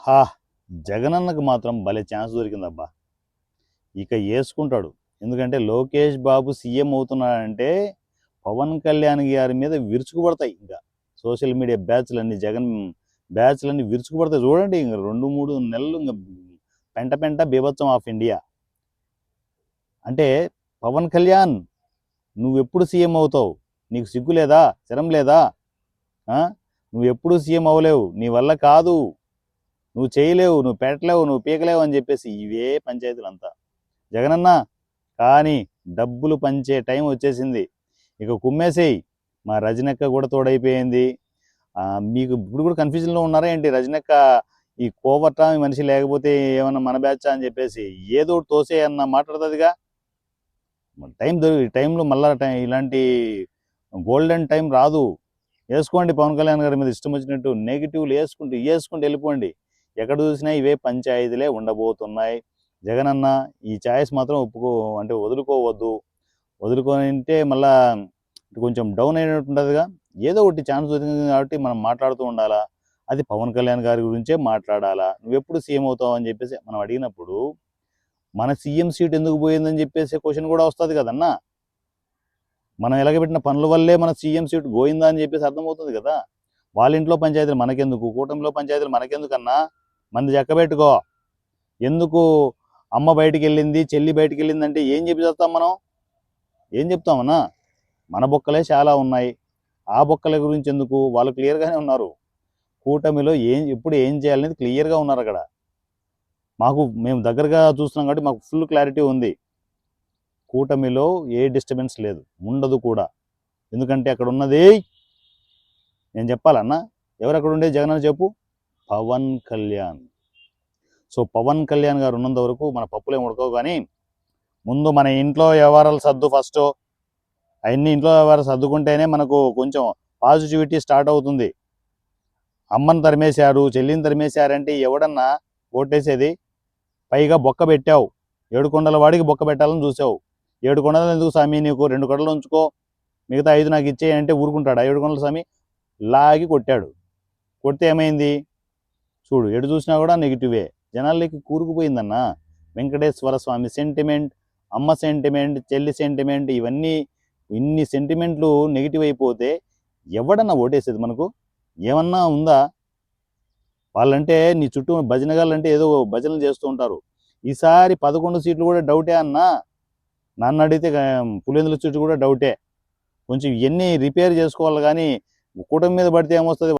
హా! జగనన్నకు మాత్రం భలే ఛాన్స్ దొరికిందబ్బా! ఇక యేసుకుంటాడు. ఎందుకంటే లోకేష్ బాబు సీఎం అవుతున్నాడంటే పవన్ కళ్యాణ్ గారి మీద విరుచుకుపడతాయి ఇంకా. సోషల్ మీడియా బ్యాచ్‌లన్నీ జగన్ బ్యాచ్‌లన్నీ విరుచుకుపడతాయి. చూడండి ఇంక 2, 3 నెలలు ఇంక పెంట పెంట బీభత్సం ఆఫ్ ఇండియా. అంటే పవన్ కళ్యాణ్ నువ్వెప్పుడు సీఎం అవుతావు? నీకు సిగ్గు లేదా? శరం లేదా? ఆ! నువ్వెప్పుడు సీఎం అవ్వలేవు. నీ వల్ల కాదు. నువ్వు చేయలేవు, నువ్వు పెట్టలేవు, నువ్వు పీకలేవు అని చెప్పేసి ఇవే పంచాయతీలంతా. జగనన్న కానీ డబ్బులు పంచే టైం వచ్చేసింది. ఇక కుమ్మేసేయి. మా రజనక్క కూడా తోడైపోయింది. మీకు ఇప్పుడు కూడా కన్ఫ్యూజన్లో ఉన్నారా ఏంటి? రజనక్క ఈ కోవట్ట మనిషి లేకపోతే ఏమన్నా మన బ్యాచా అని చెప్పేసి ఏదో ఒకటి తోసేయన్న మాట్లాడుతుందిగా. టైంలో మళ్ళా ఇలాంటి గోల్డెన్ టైం రాదు. వేసుకోండి పవన్ కళ్యాణ్ గారి మీద ఇష్టం వచ్చినట్టు నెగిటివ్లు వేసుకుంటూ వెళ్ళిపోండి. ఎక్కడ చూసినా ఇవే పంచాయతీలే ఉండబోతున్నాయి. జగనన్న ఈ ఛాయిస్ మాత్రం అంటే వదులుకోవద్దు. వదులుకుంటే మళ్ళా కొంచెం డౌన్ అయినట్టు ఉంటుందిగా. ఏదో ఒకటి ఛాన్స్ దొరికింది కాబట్టి మనం మాట్లాడుతూ ఉండాలా. అది పవన్ కళ్యాణ్ గారి గురించే మాట్లాడాలా. నువ్వెప్పుడు సీఎం అవుతావు అని చెప్పేసి మనం అడిగినప్పుడు మన సీఎం సీట్ ఎందుకు పోయిందని చెప్పేసి క్వశ్చన్ కూడా వస్తుంది కదన్నా. మనం ఎలగబెట్టిన పనుల వల్లే మన సీఎం సీట్ పోయిందా అని చెప్పేసి అర్థమవుతుంది కదా. వాళ్ళ ఇంట్లో పంచాయతీలు మనకెందుకు, కూటమిలో పంచాయతీలు మనకెందుకన్నా. మంది చెక్కబెట్టుకో. ఎందుకు అమ్మ బయటికి వెళ్ళింది, చెల్లి బయటికి వెళ్ళింది అంటే ఏం చెప్పి చేస్తాం మనం? ఏం చెప్తామన్నా? మన బొక్కలే చాలా ఉన్నాయి. ఆ బొక్కల గురించి ఎందుకు? వాళ్ళు క్లియర్గానే ఉన్నారు. కూటమిలో ఎప్పుడు ఏం చేయాలనేది క్లియర్గా ఉన్నారు అక్కడ. మేము దగ్గరగా చూస్తున్నాం కాబట్టి మాకు ఫుల్ క్లారిటీ ఉంది. కూటమిలో ఏ డిస్టర్బెన్స్ లేదు, ఉండదు కూడా. ఎందుకంటే అక్కడ ఉన్నది నేను చెప్పాలన్నా, ఎవరు అక్కడ ఉండే జగన్ అని చెప్పు? పవన్ కళ్యాణ్. సో పవన్ కళ్యాణ్ గారు ఉన్నంత వరకు మన పప్పులేం ఉడకవు. కానీ ముందు మన ఇంట్లో వ్యవహారాలు సర్దు ఫస్ట్. అవన్నీ ఇంట్లో వ్యవహారాలు సర్దుకుంటేనే మనకు కొంచెం పాజిటివిటీ స్టార్ట్ అవుతుంది. అమ్మని తరిమేశారు, చెల్లిని తరిమేశారంటే ఎవడన్నా ఓటేసేది? పైగా బొక్క పెట్టావు. 7 కొండల వాడికి బొక్క పెట్టాలని చూసావు. 7 కొండలు ఎందుకు స్వామి నీకు? 2 కొండలు ఉంచుకో, మిగతా 5 నాకు ఇచ్చేయంటే ఊరుకుంటాడు? 7 కొండల స్వామి లాగి కొట్టాడు. కొడితే ఏమైంది? చూడు, ఎటు చూసినా కూడా నెగిటివే. జనాలకి కూరుకుపోయిందన్న. వెంకటేశ్వర స్వామి సెంటిమెంట్, అమ్మ సెంటిమెంట్, చెల్లి సెంటిమెంట్, ఇన్ని సెంటిమెంట్లు నెగిటివ్ అయిపోతే ఎవడన్నా ఓటేసేది మనకు? ఏమన్నా ఉందా? వాళ్ళంటే నీ చుట్టూ భజనగాళ్ళంటే ఏదో భజనలు చేస్తూ ఉంటారు. ఈసారి 11 సీట్లు కూడా డౌటే అన్నా. నన్ను అడిగితే పులివెందుల సీట్లు కూడా డౌటే. కొంచెం ఇవన్నీ రిపేర్ చేసుకోవాలి. కానీ కూటమి మీద పడితే ఏమొస్తుంది?